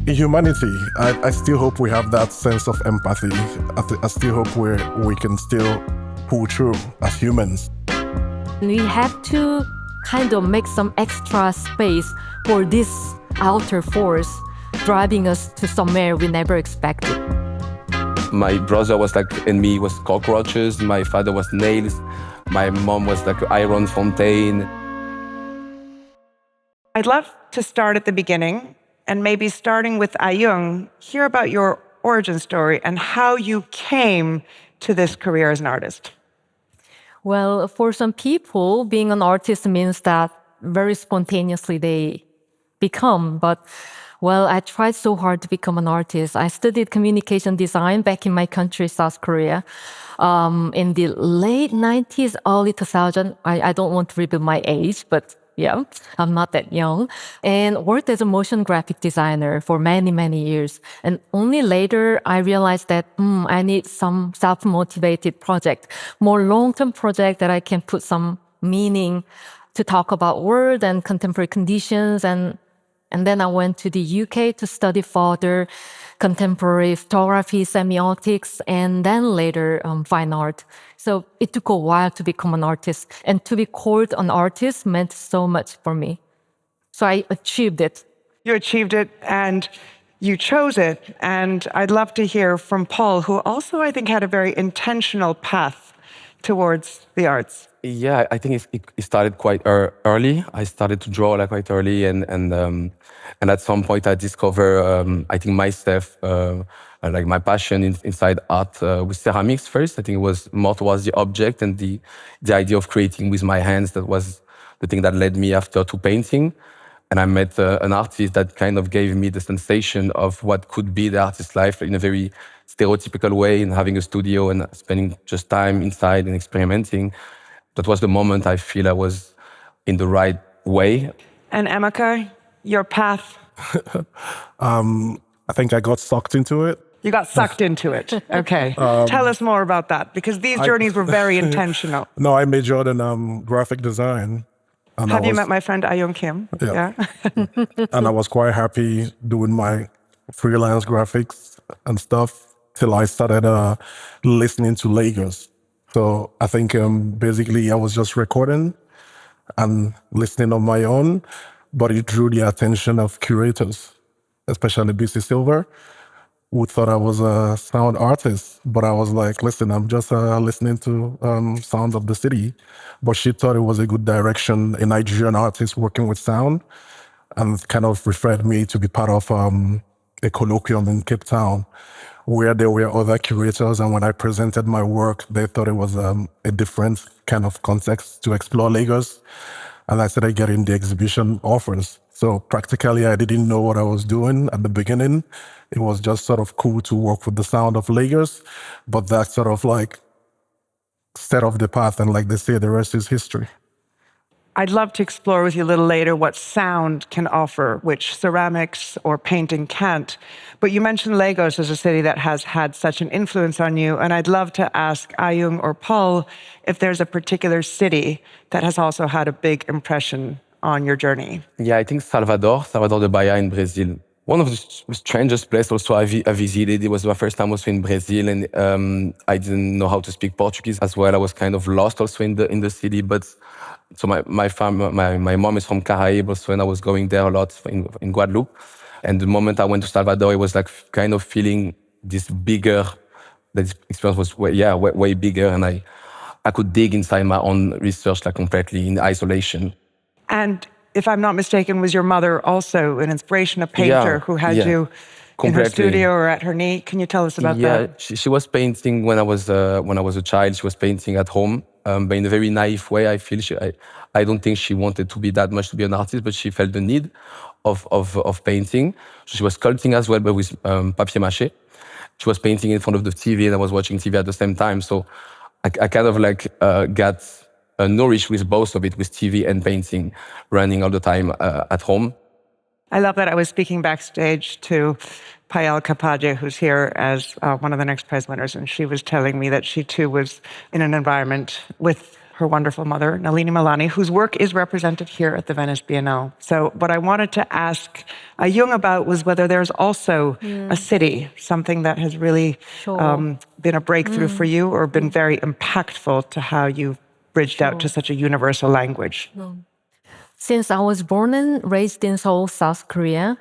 In humanity, I still hope we have that sense of empathy. I still hope we can still pull through as humans. We have to kind of make some extra space for this outer force driving us to somewhere we never expected. My brother was like enemy was cockroaches. My father was nails. My mom was like iron fontaine. I'd love to start at the beginning and maybe starting with Ayoung, hear about your origin story and how you came to this career as an artist. Well, for some people, being an artist means that very spontaneously they become. But, well, I tried so hard to become an artist. I studied communication design back in my country, South Korea. In the late 90s, early 2000, I don't want to reveal my age, but yeah, I'm not that young, and worked as a motion graphic designer for many, many years. And only later I realized that I need some self-motivated project, more long-term project that I can put some meaning to talk about world and contemporary conditions. And then I went to the UK to study further contemporary photography, semiotics, and then later fine art. So it took a while to become an artist. And to be called an artist meant so much for me. So I achieved it. You achieved it and you chose it. And I'd love to hear from Pol, who also, I think, had a very intentional path towards the arts. Yeah, I think it started quite early. I started to draw like quite early, and at some point I discovered, I think myself, like my passion inside art with ceramics first. I think it was more towards the object and the idea of creating with my hands. That was the thing that led me after to painting. And I met an artist that kind of gave me the sensation of what could be the artist's life in a very stereotypical way, and having a studio and spending just time inside and experimenting. That was the moment I feel I was in the right way. And Emeka, your path? I think I got sucked into it. You got sucked into it. Okay. Tell us more about that, because these journeys were very intentional. No, I majored in graphic design. And Have you met my friend Ayoung Kim? Yeah. And I was quite happy doing my freelance graphics and stuff till I started listening to Lagos. So I think basically I was just recording and listening on my own, but it drew the attention of curators, especially BC Silver, who thought I was a sound artist. But I was like, listen, I'm just listening to sounds of the city. But she thought it was a good direction, a Nigerian artist working with sound, and kind of referred me to be part of a colloquium in Cape Town, where there were other curators. And when I presented my work, they thought it was a different kind of context to explore Lagos. And I started getting the exhibition offers. So practically, I didn't know what I was doing at the beginning. It was just sort of cool to work with the sound of Lagos. But that sort of like set off the path. And like they say, the rest is history. I'd love to explore with you a little later what sound can offer, which ceramics or painting can't. But you mentioned Lagos as a city that has had such an influence on you. And I'd love to ask Ayoung or Pol if there's a particular city that has also had a big impression on your journey. Yeah, I think Salvador de Bahia in Brazil. One of the strangest places also I visited. It was my first time also in Brazil, and I didn't know how to speak Portuguese as well. I was kind of lost also in the city, but so my mom is from Caraïbes also, and I was going there a lot in Guadeloupe. And the moment I went to Salvador, it was like kind of feeling this bigger. That experience was way bigger, and I could dig inside my own research like completely in isolation. And if I'm not mistaken, was your mother also an inspiration, a painter who had you in her studio or at her knee? Can you tell us about that? Yeah, she was painting when I was a child. She was painting at home, but in a very naive way. I feel I don't think she wanted to be that much to be an artist, but she felt the need of painting. So she was sculpting as well, but with papier mâché. She was painting in front of the TV, and I was watching TV at the same time. So I kind of like got nourished with both of it, with TV and painting, running all the time at home. I love that. I was speaking backstage to Payal Kapadia, who's here as one of the next prize winners, and she was telling me that she too was in an environment with her wonderful mother, Nalini Malani, whose work is represented here at the Venice Biennale. So what I wanted to ask Ayoung about was whether there's also a city, something that has really Sure. been a breakthrough for you or been very impactful to how you've bridged out to such a universal language. Since I was born and raised in Seoul, South Korea,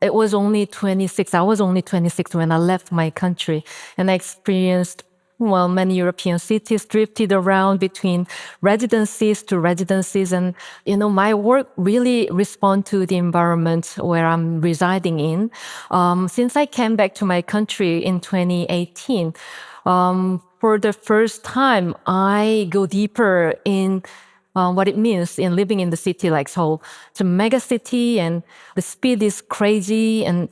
it was only 26. I was only 26 when I left my country, and I experienced, well, many European cities, drifted around between residencies to residencies. And, my work really respond to the environment where I'm residing in. Since I came back to my country in 2018, for the first time, I go deeper in what it means in living in the city like Seoul. It's a mega city and the speed is crazy. And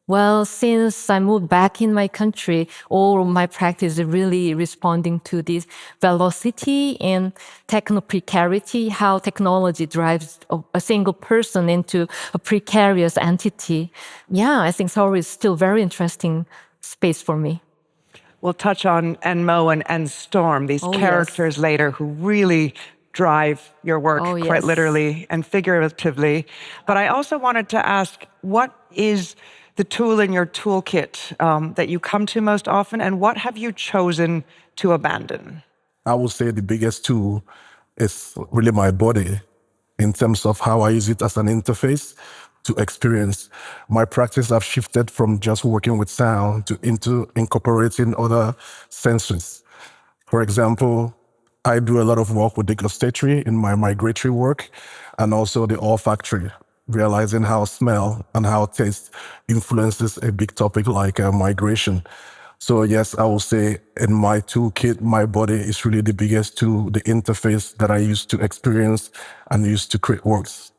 well, since I moved back in my country, all of my practice is really responding to this velocity and techno-precarity, how technology drives a single person into a precarious entity. Yeah, I think Seoul is still very interesting space for me. We'll touch on Enmo and Storm, these characters later who really drive your work quite literally and figuratively. But I also wanted to ask, what is the tool in your toolkit that you come to most often, and what have you chosen to abandon? I would say the biggest tool is really my body in terms of how I use it as an interface to experience. My practice have shifted from just working with sound to into incorporating other senses. For example, I do a lot of work with the gustatory in my migratory work and also the olfactory, realizing how smell and how taste influences a big topic like migration. So yes, I will say in my toolkit, my body is really the biggest tool, the interface that I use to experience and use to create works.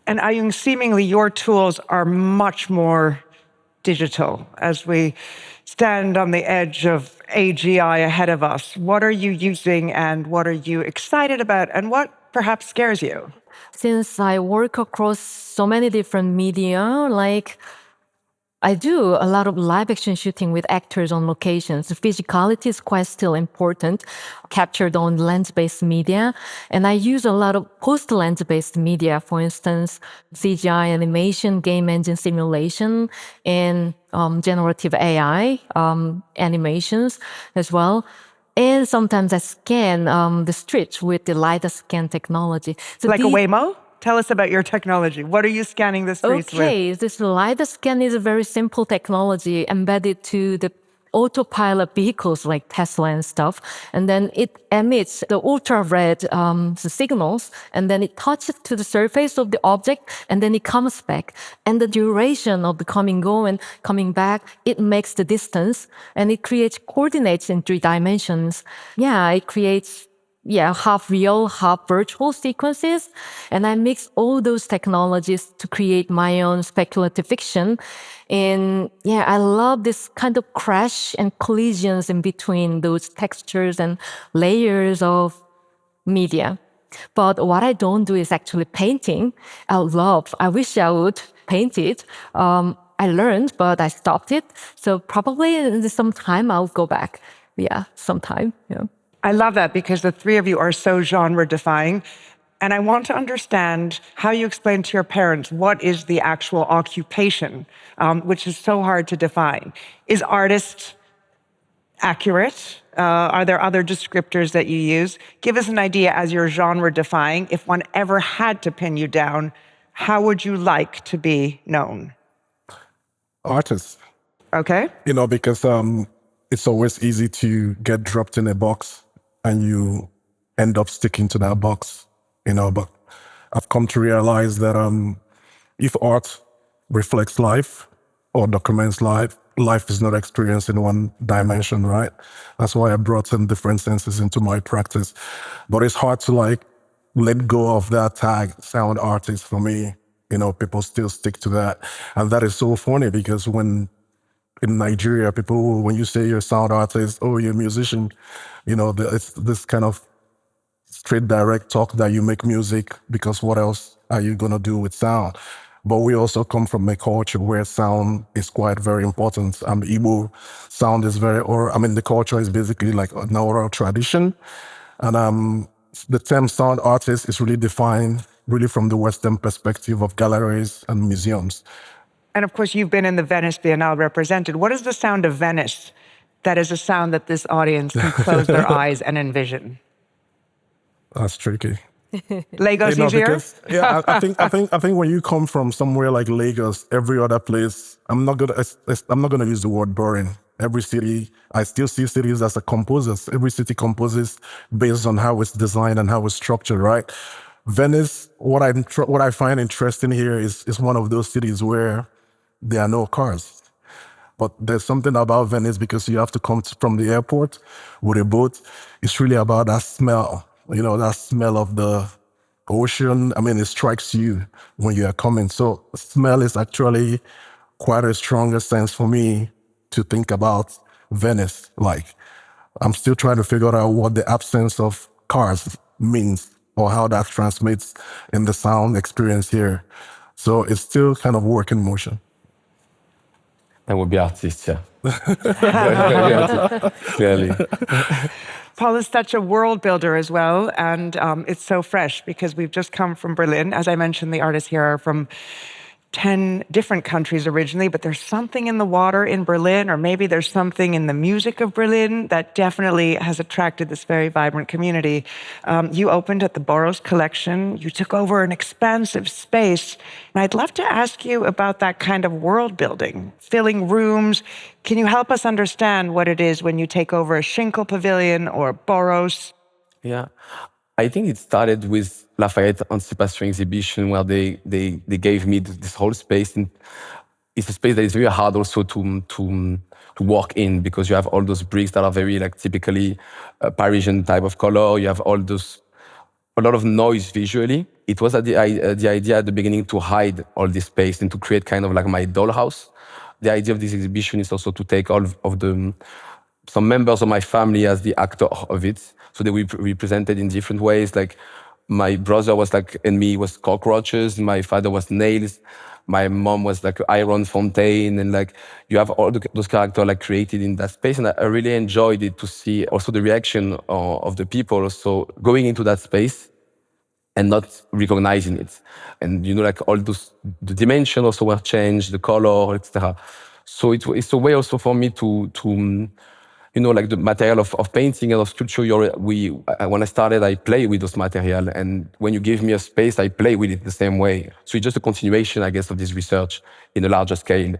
And Ayoung, seemingly your tools are much more digital as we stand on the edge of AGI ahead of us. What are you using and what are you excited about and what perhaps scares you? Since I work across so many different media, like I do a lot of live action shooting with actors on locations. Physicality is quite still important, captured on lens-based media. And I use a lot of post-lens-based media, for instance, CGI animation, game engine simulation, and generative AI animations as well. And sometimes I scan the streets with the LiDAR scan technology. So like a Waymo? Tell us about your technology. What are you scanning the streets with? Okay, this LiDAR scan is a very simple technology embedded to the autopilot vehicles like Tesla and stuff. And then it emits the ultra-red signals, and then it touches to the surface of the object, and then it comes back. And the duration of the coming go and coming back, it makes the distance, and it creates coordinates in 3 dimensions. Yeah, it creates half real, half virtual sequences. And I mix all those technologies to create my own speculative fiction. And I love this kind of crash and collisions in between those textures and layers of media. But what I don't do is actually painting. I wish I would paint it. I learned, but I stopped it. So probably in some time I'll go back. Sometime. I love that because the 3 of you are so genre-defying. And I want to understand how you explain to your parents what is the actual occupation, which is so hard to define. Is artist accurate? Are there other descriptors that you use? Give us an idea as you're genre-defying. If one ever had to pin you down, how would you like to be known? Artist. Okay. Because it's always easy to get dropped in a box and you end up sticking to that box, but I've come to realize that if art reflects life or documents life, life is not experienced in one dimension, right? That's why I brought in different senses into my practice. But it's hard to let go of that tag, sound artist, for me. People still stick to that. And that is so funny because in Nigeria, people, when you say you're a sound artist, oh, you're a musician, it's this kind of straight direct talk that you make music because what else are you going to do with sound? But we also come from a culture where sound is quite very important. Igbo sound is the culture is basically like an oral tradition. And the term sound artist is really defined really from the Western perspective of galleries and museums. And of course, you've been in the Venice Biennale represented. What is the sound of Venice that is a sound that this audience can close their eyes and envision? That's tricky. Lagos easier? Because I think when you come from somewhere like Lagos, every other place, I'm not gonna use the word boring. Every city, I still see cities as a composers. Every city composes based on how it's designed and how it's structured, right? Venice, what I find interesting here is one of those cities where there are no cars. But there's something about Venice because you have to come from the airport with a boat. It's really about that smell, that smell of the ocean. I mean, it strikes you when you are coming. So smell is actually quite a stronger sense for me to think about Venice. Like, I'm still trying to figure out what the absence of cars means or how that transmits in the sound experience here. So it's still kind of work in motion. That would be artists, yeah. Very artistic, clearly. Paul is such a world builder as well, and it's so fresh because we've just come from Berlin. As I mentioned, the artists here are from 10 different countries originally, but there's something in the water in Berlin, or maybe there's something in the music of Berlin that definitely has attracted this very vibrant community. You opened at the Boros Collection. You took over an expansive space. And I'd love to ask you about that kind of world building, filling rooms. Can you help us understand what it is when you take over a Schinkel Pavilion or Boros? Yeah. I think it started with Lafayette Anticipation exhibition where they gave me this whole space. And it's a space that is very hard also to walk in because you have all those bricks that are very like typically Parisian type of color. You have a lot of noise visually. It was the idea at the beginning to hide all this space and to create kind of like my dollhouse. The idea of this exhibition is also to take all of some members of my family as the actor of it. So they were represented in different ways. Like my brother was like, and me was cockroaches. My father was nails. My mom was like iron fontaine. And like you have all those characters like created in that space. And I really enjoyed it to see also the reaction of the people. So going into that space and not recognizing it. And like all the dimension also were changed, the color, etc. So it's a way also for me to like the material of painting and of sculpture, when I started, I play with those material. And when you give me a space, I play with it the same way. So it's just a continuation, I guess, of this research in a larger scale.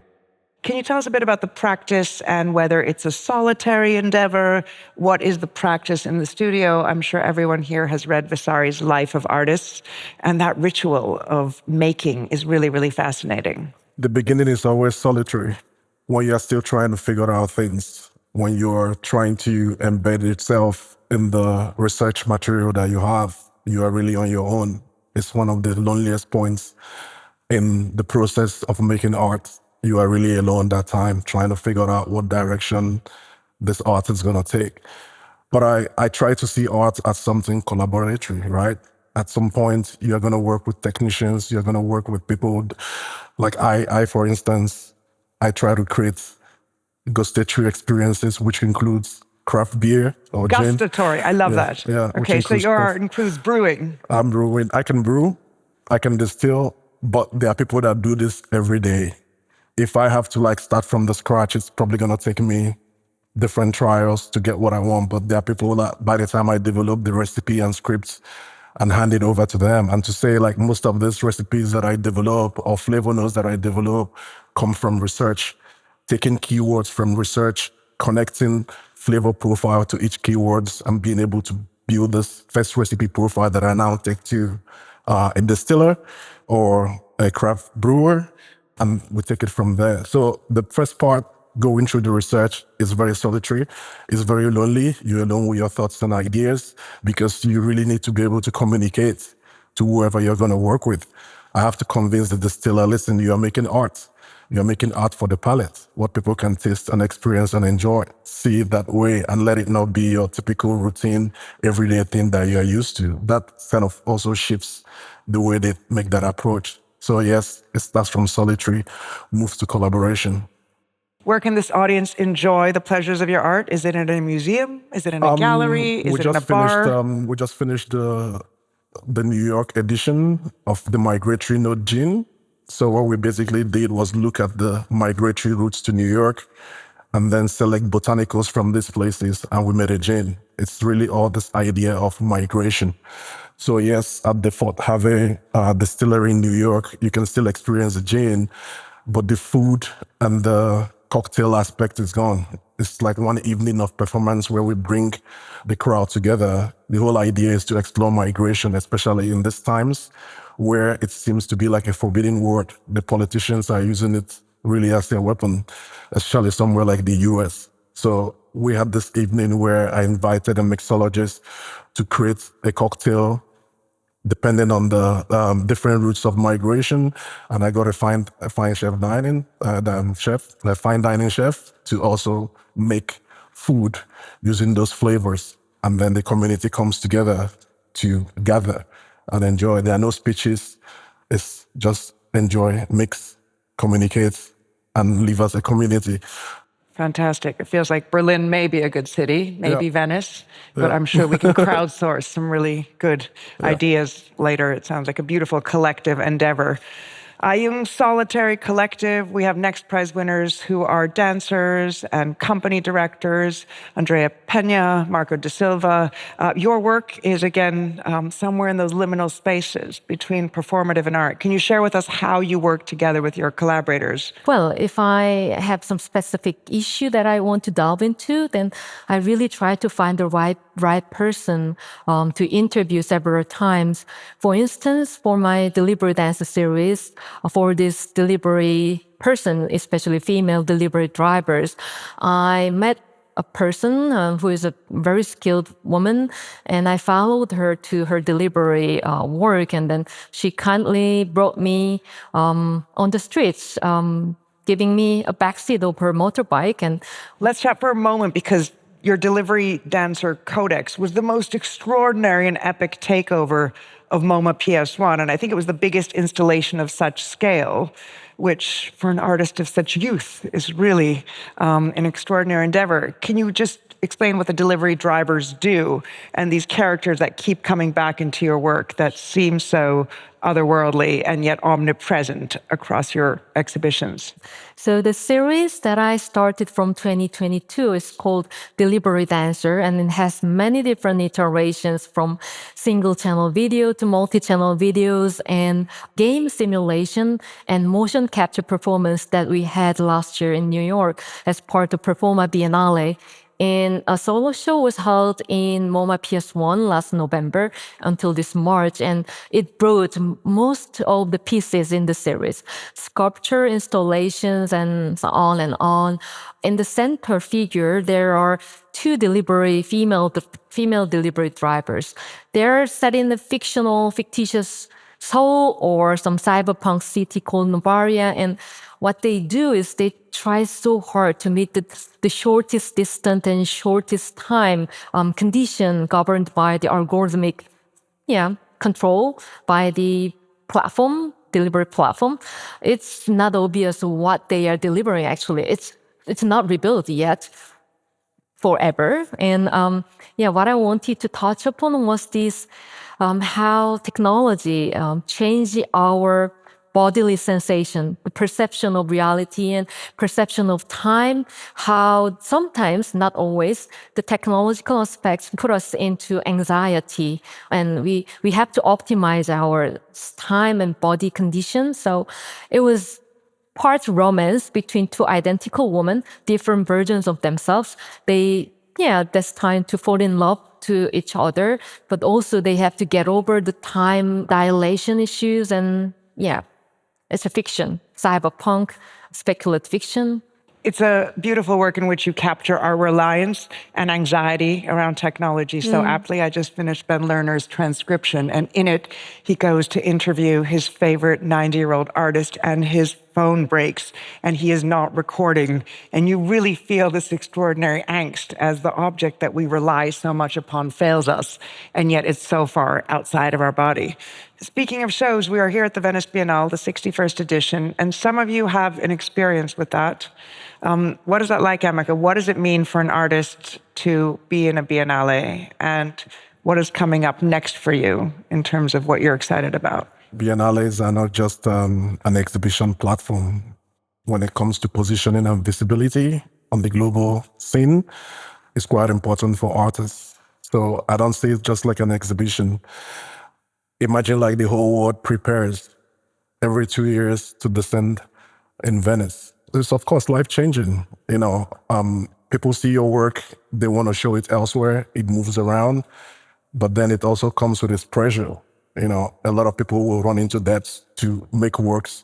Can you tell us a bit about the practice and whether it's a solitary endeavor? What is the practice in the studio? I'm sure everyone here has read Vasari's Life of Artists, and that ritual of making is really, really fascinating. The beginning is always solitary when you're still trying to figure out things. When you're trying to embed itself in the research material that you have, you are really on your own. It's one of the loneliest points in the process of making art. You are really alone that time, trying to figure out what direction this art is going to take. But I try to see art as something collaboratory, right? At some point, you're going to work with technicians, you're going to work with people. Like I, for instance, I try to create gustatory experiences, which includes craft beer or gin. Gustatory, I love that. Yeah. Okay, so your art includes brewing. I'm brewing. I can brew, I can distill, but there are people that do this every day. If I have to like start from the scratch, it's probably gonna take me different trials to get what I want. But there are people that by the time I develop the recipe and scripts and hand it over to them, and to say like most of these recipes that I develop or flavor notes that I develop come from research. Taking keywords from research, connecting flavor profile to each keywords, and being able to build this first recipe profile that I now take to a distiller or a craft brewer, and we take it from there. So the first part, going through the research, is very solitary. It's very lonely. You're alone with your thoughts and ideas because you really need to be able to communicate to whoever you're going to work with. I have to convince the distiller, listen, you are making art. You're making art for the palate, what people can taste and experience and enjoy. See it that way and let it not be your typical routine, everyday thing that you're used to. That kind of also shifts the way they make that approach. So yes, it starts from solitary, moves to collaboration. Where can this audience enjoy the pleasures of your art? Is it in a museum? Is it in a gallery? Is it in a bar? We just finished the New York edition of the Migratory Note Gene. So what we basically did was look at the migratory routes to New York and then select botanicals from these places, and we made a gin. It's really all this idea of migration. So yes, at the Fort Harvey distillery in New York, you can still experience the gin, but the food and the cocktail aspect is gone. It's like one evening of performance where we bring the crowd together. The whole idea is to explore migration, especially in these times where it seems to be like a forbidden word. The politicians are using it really as their weapon, especially somewhere like the US. So we had this evening where I invited a mixologist to create a cocktail depending on the different routes of migration. And I got a fine dining chef to also make food using those flavors. And then the community comes together to gather and enjoy. There are no speeches. It's just enjoy, mix, communicate, and live as a community. Fantastic. It feels like Berlin may be a good city, maybe Venice, but I'm sure we can crowdsource some really good ideas later. It sounds like a beautiful collective endeavor. Ayoung Solitary Collective, we have Next Prize winners who are dancers and company directors, Andrea Pena, Marco da Silva. Your work is, again, somewhere in those liminal spaces between performative and art. Can you share with us how you work together with your collaborators? Well, if I have some specific issue that I want to delve into, then I really try to find the right person to interview several times. For instance, for my delivery dance series, for this delivery person, especially female delivery drivers, I met a person who is a very skilled woman, and I followed her to her delivery work, and then she kindly brought me on the streets, giving me a backseat of her motorbike. And let's chat for a moment, because your delivery dancer codex was the most extraordinary and epic takeover of MoMA PS1, and I think it was the biggest installation of such scale, which for an artist of such youth is really an extraordinary endeavor. Can you just explain what the delivery drivers do and these characters that keep coming back into your work that seem so otherworldly and yet omnipresent across your exhibitions? So the series that I started from 2022 is called Delivery Dancer, and it has many different iterations from single channel video to multi-channel videos and game simulation and motion capture performance that we had last year in New York as part of Performa Biennale. And a solo show was held in MoMA PS1 last November until this March, and it brought most of the pieces in the series, sculpture installations, and so on and on. In the center figure, there are two female delivery drivers. They're set in the fictitious Seoul or some cyberpunk city called Novaria, and what they do is they try so hard to meet the shortest distance and shortest time condition governed by the algorithmic control by the delivery platform. It's not obvious what they are delivering, actually. It's not rebuilt yet forever. And what I wanted to touch upon was this, how technology changed our bodily sensation, the perception of reality and perception of time, how sometimes, not always, the technological aspects put us into anxiety, and we have to optimize our time and body conditions. So it was part romance between two identical women, different versions of themselves. They, destined to fall in love to each other, but also they have to get over the time dilation issues. And it's a fiction, cyberpunk, speculative fiction. It's a beautiful work in which you capture our reliance and anxiety around technology so aptly. I just finished Ben Lerner's transcription, and in it, he goes to interview his favorite 90-year-old artist and his phone breaks and he is not recording, and you really feel this extraordinary angst as the object that we rely so much upon fails us, and yet it's so far outside of our body. Speaking of shows, we are here at the Venice Biennale, the 61st edition, and some of you have an experience with that. What is that like, Emeka? What does it mean for an artist to be in a Biennale? And what is coming up next for you in terms of what you're excited about? Biennales are not just an exhibition platform. When it comes to positioning and visibility on the global scene, it's quite important for artists. So I don't see it just like an exhibition. Imagine like the whole world prepares every 2 years to descend in Venice. It's of course life-changing. People see your work, they want to show it elsewhere, it moves around, but then it also comes with its pressure. A lot of people will run into debt to make works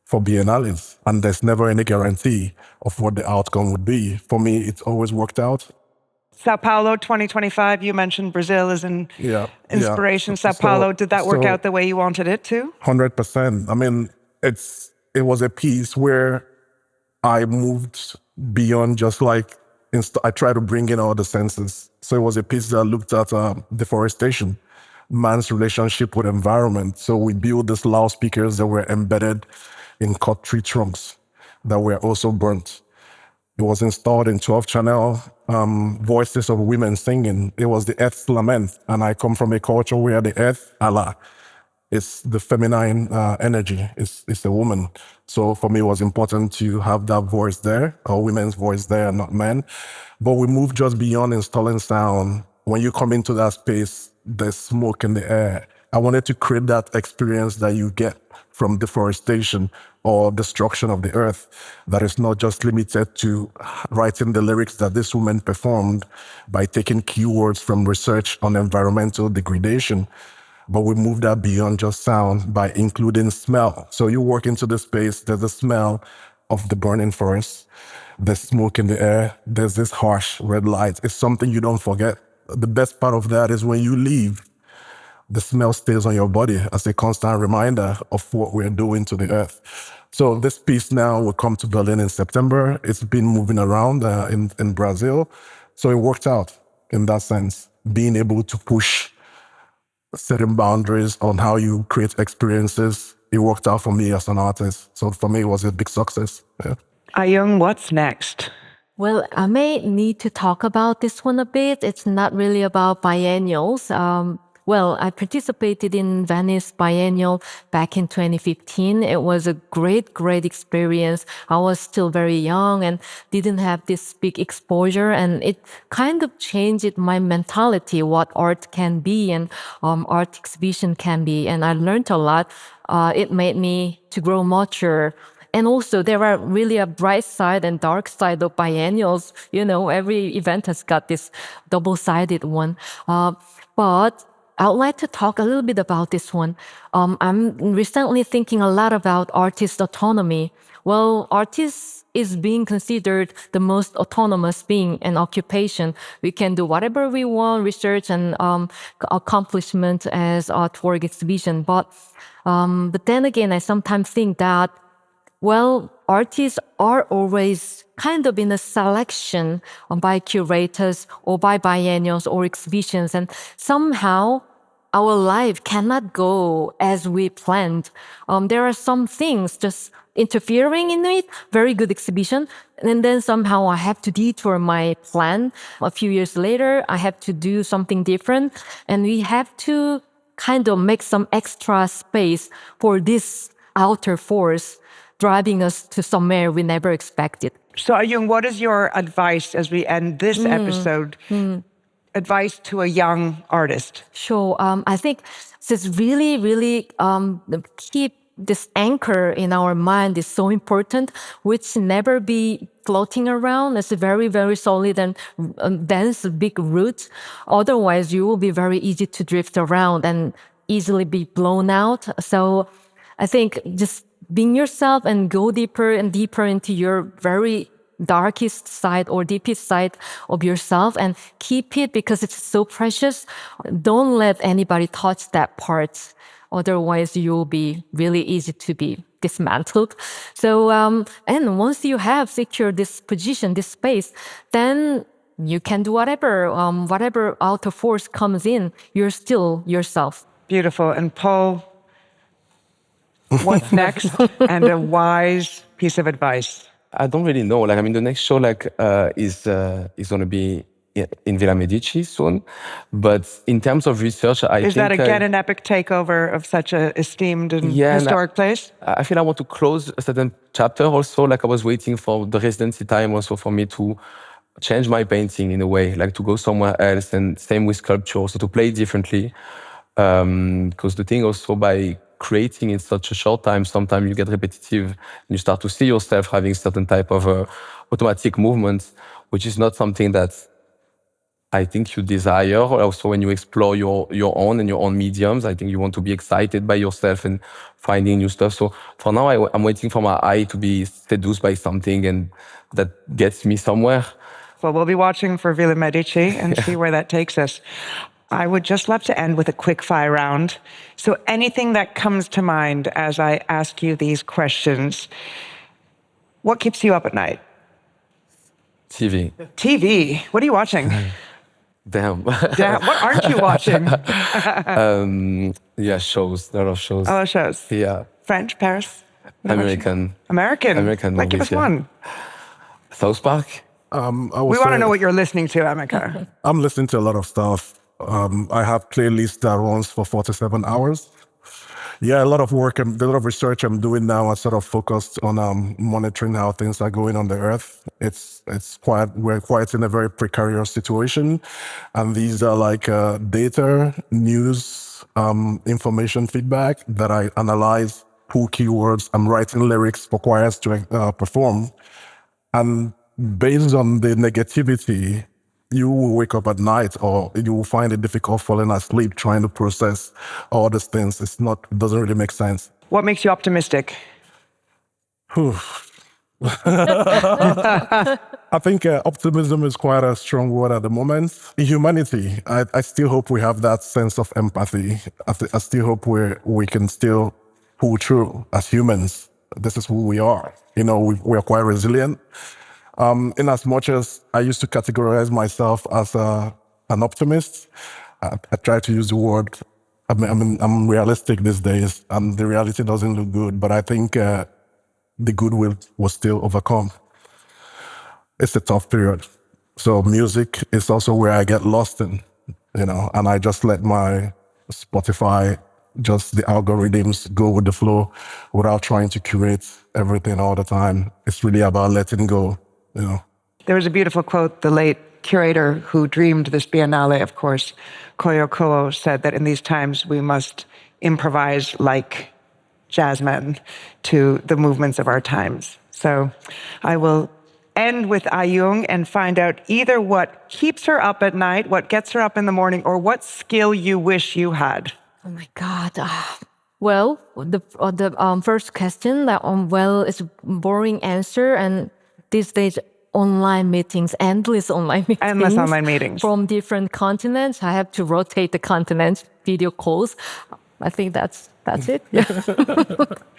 for biennales, and there's never any guarantee of what the outcome would be. For me, it's always worked out. Sao Paulo 2025, you mentioned Brazil as an inspiration. Sao Paulo, did that work out the way you wanted it to? 100%. I mean, it was a piece where I moved beyond just like, I tried to bring in all the senses. So it was a piece that looked at deforestation, man's relationship with environment. So we built these loudspeakers that were embedded in cut tree trunks that were also burnt. It was installed in 12-channel voices of women singing. It was the earth's lament. And I come from a culture where the earth, Allah, is the feminine energy. It's a woman. So for me, it was important to have that voice there, a women's voice there, not men. But we moved just beyond installing sound. When you come into that space, there's smoke in the air. I wanted to create that experience that you get from deforestation or destruction of the earth, that is not just limited to writing the lyrics that this woman performed by taking keywords from research on environmental degradation, but we moved that beyond just sound by including smell. So you walk into the space, there's the smell of the burning forest, there's smoke in the air, there's this harsh red light. It's something you don't forget. The best part of that is when you leave, the smell stays on your body as a constant reminder of what we're doing to the earth. So this piece now will come to Berlin in September. It's been moving around in Brazil. So it worked out in that sense, being able to push certain boundaries on how you create experiences. It worked out for me as an artist. So for me, it was a big success. Yeah. Ayoung, what's next? Well, I may need to talk about this one a bit. It's not really about biennials. Well, I participated in Venice Biennial back in 2015. It was a great, great experience. I was still very young and didn't have this big exposure, and it kind of changed my mentality, what art can be and art exhibition can be. And I learned a lot. It made me to grow mature. And also, there are really a bright side and dark side of biennials. Every event has got this double-sided one. But I would like to talk a little bit about this one. I'm recently thinking a lot about artist autonomy. Well, artists is being considered the most autonomous being and occupation. We can do whatever we want, research and accomplishment as artwork exhibition. But then again, I sometimes think that, well, artists are always kind of in a selection by curators or by biennials or exhibitions, and somehow our life cannot go as we planned. There are some things just interfering in it, very good exhibition, and then somehow I have to detour my plan. A few years later, I have to do something different, and we have to kind of make some extra space for this outer force driving us to somewhere we never expected. So, Ayoung, what is your advice as we end this episode? Advice to a young artist? Sure. I think this really, really keep this anchor in our mind is so important, which never be floating around. It's a very, very solid and dense, big root. Otherwise, you will be very easy to drift around and easily be blown out. So I think just being yourself and go deeper and deeper into your very darkest side or deepest side of yourself and keep it because it's so precious. Don't let anybody touch that part. Otherwise, you'll be really easy to be dismantled. So, and once you have secured this position, this space, then you can do whatever, whatever outer force comes in, you're still yourself. Beautiful. And Pol, what's next? And a wise piece of advice. I don't really know. Like, I mean, the next show is going to be in Villa Medici soon. But in terms of research, I think... Is that again an epic takeover of such an esteemed and historic place? I feel I want to close a certain chapter also. Like, I was waiting for the residency time also for me to change my painting in a way, like to go somewhere else, and same with sculpture, so to play differently. Because the thing also, by creating in such a short time, sometimes you get repetitive and you start to see yourself having certain type of automatic movements, which is not something that I think you desire. Also, when you explore your own and your own mediums, I think you want to be excited by yourself and finding new stuff. So for now, I'm waiting for my eye to be seduced by something and that gets me somewhere. Well, we'll be watching for Villa Medici and see where that takes us. I would just love to end with a quick fire round. So anything that comes to mind as I ask you these questions, what keeps you up at night? TV. TV? What are you watching? Damn. Damn. What aren't you watching? Yeah, shows. There are shows. Oh, shows. Yeah. French, Paris? American. American. Like, give us one. South Park. We want to know what you're listening to, Emeka. I'm listening to a lot of stuff. I have playlists that runs for 47 hours. Yeah, a lot of work and a lot of research I'm doing now. I sort of focused on monitoring how things are going on the Earth. We're quite in a very precarious situation, and these are like data, news, information feedback that I analyze, pull keywords. I'm writing lyrics for choirs to perform, and based on the negativity, you will wake up at night or you will find it difficult falling asleep trying to process all these things. It doesn't really make sense. What makes you optimistic? I think optimism is quite a strong word at the moment. In humanity, I still hope we have that sense of empathy. I still hope we can still pull through as humans. This is who we are. You know, we are quite resilient. In as much as I used to categorize myself as an optimist, I try to use the word. I'm realistic these days, and the reality doesn't look good. But I think the good will still overcome. It's a tough period. So music is also where I get lost in, and I just let my Spotify, just the algorithms go with the flow without trying to curate everything all the time. It's really about letting go. There was a beautiful quote. The late curator who dreamed this Biennale, of course, Koyo Kowo, said that in these times we must improvise like jazzmen to the movements of our times. So I will end with Ayoung and find out either what keeps her up at night, what gets her up in the morning, or what skill you wish you had. Oh my God. Well, the first question, it's a boring answer, and these days, online meetings, endless online meetings. Endless online meetings. From different continents. I have to rotate the continents, video calls. I think that's it. Yeah.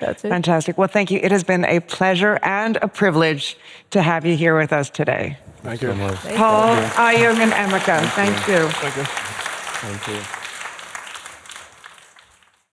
That's it. Fantastic. Well, thank you. It has been a pleasure and a privilege to have you here with us today. Thank you. Pol, Ayoung, and Emeka, thank you. Thank you. Thank you.